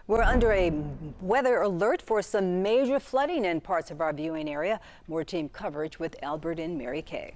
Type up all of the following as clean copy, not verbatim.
We're under a weather alert for some major flooding in parts of our viewing area. More team coverage with Albert and Mary Kay.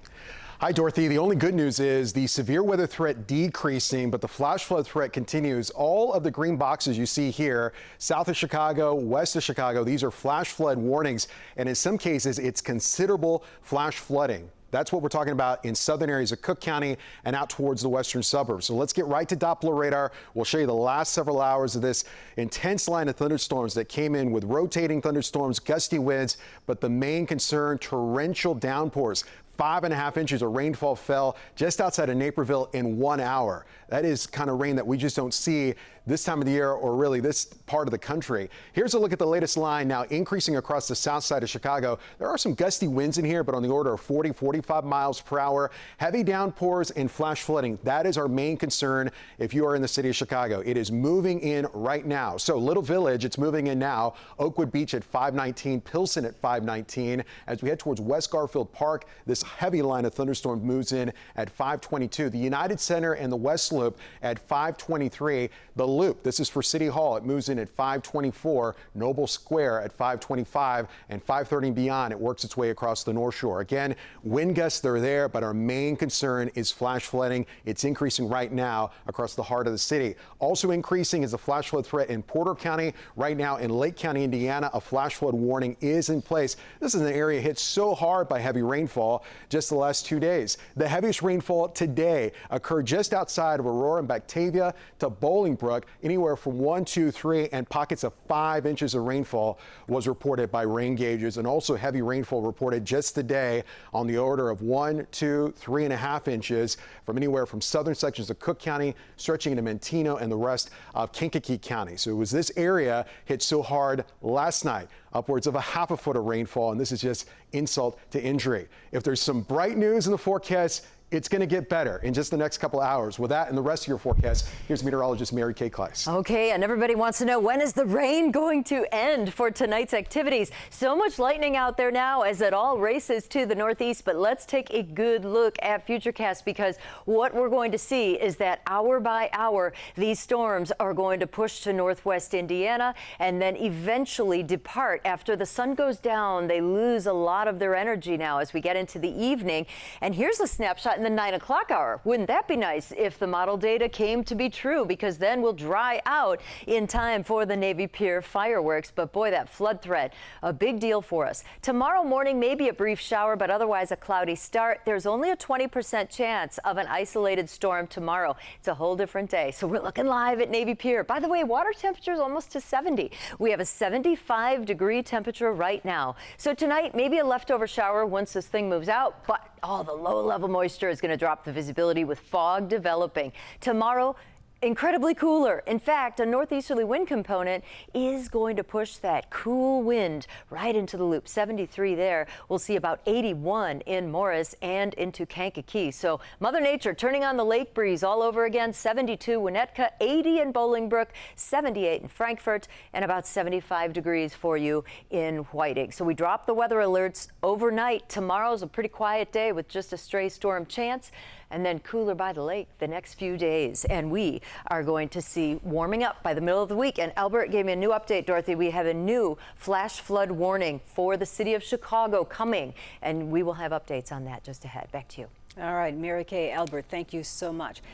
Hi, Dorothy. The only good news is the severe weather threat decreasing, but the flash flood threat continues. All of the green boxes you see here, south of Chicago, west of Chicago, these are flash flood warnings. And in some cases, it's considerable flash flooding. That's what we're talking about in southern areas of Cook County and out towards the western suburbs. So let's get right to Doppler radar. We'll show you the last several hours of this intense line of thunderstorms that came in with rotating thunderstorms, gusty winds, but the main concern, torrential downpours. 5.5 inches of rainfall fell just outside of Naperville in 1 hour. That is kind of rain that we just don't see this time of the year or really this part of the country. Here's a look at the latest line now increasing across the south side of Chicago. There are some gusty winds in here, but on the order of 40-45 miles per hour. Heavy downpours and flash flooding. That is our main concern if you are in the city of Chicago. It is moving in right now. So Little Village, it's moving in now. Oakwood Beach at 519, Pilsen at 519. As we head towards West Garfield Park, this heavy line of thunderstorm moves in at 522. The United Center and the West Loop at 523. The Loop, this is for City Hall, it moves in at 524. Noble Square at 525 and 530 and beyond. It works its way across the North Shore. Again, wind gusts, they're there, but our main concern is flash flooding. It's increasing right now across the heart of the city. Also increasing is the flash flood threat in Porter County. Right now in Lake County, Indiana, a flash flood warning is in place. This is an area hit so hard by heavy rainfall just the last 2 days. The heaviest rainfall today occurred just outside of Aurora and Batavia to Bolingbrook. Anywhere from 1, 2, 3 and pockets of 5 inches of rainfall was reported by rain gauges, and also heavy rainfall reported just today on the order of 1, 2, 3.5 inches from anywhere from southern sections of Cook County stretching into Manteno and the rest of Kankakee County. So it was this area hit so hard last night, upwards of 1/2 foot of rainfall, and this is just insult to injury. If there's some bright news in the forecast, it's going to get better in just the next couple hours. With that and the rest of your forecast, here's meteorologist Mary Kay Kleist. Okay, and everybody wants to know, when is the rain going to end for tonight's activities? So much lightning out there now as it all races to the northeast, but let's take a good look at Futurecast, because what we're going to see is that hour by hour, these storms are going to push to northwest Indiana and then eventually depart. After the sun goes down, they lose a lot of their energy now as we get into the evening. And here's a snapshot in the 9 o'clock hour. Wouldn't that be nice if the model data came to be true, because then we'll dry out in time for the Navy Pier fireworks. But boy, that flood threat, a big deal for us. Tomorrow morning, maybe a brief shower, but otherwise a cloudy start. There's only a 20% chance of an isolated storm tomorrow. It's a whole different day. So we're looking live at Navy Pier. By the way, water temperature is almost to 70. We have a 75-degree temperature right now. So tonight, maybe a leftover shower once this thing moves out, but all the low-level moisture is going to drop the visibility with fog developing. Tomorrow, incredibly cooler. In fact, a northeasterly wind component is going to push that cool wind right into the loop. 73 there. We'll see about 81 in Morris and into Kankakee. So Mother Nature turning on the lake breeze all over again. 72 Winnetka, 80 in Bolingbrook, 78 in Frankfort, and about 75 degrees for you in Whiting. So we drop the weather alerts overnight. Tomorrow's a pretty quiet day with just a stray storm chance, and then cooler by the lake the next few days. And we are going to see warming up by the middle of the week. And Albert gave me a new update, Dorothy. We have a new flash flood warning for the city of Chicago coming, and we will have updates on that just ahead. Back to you. All right, Mary Kay, Albert, thank you so much.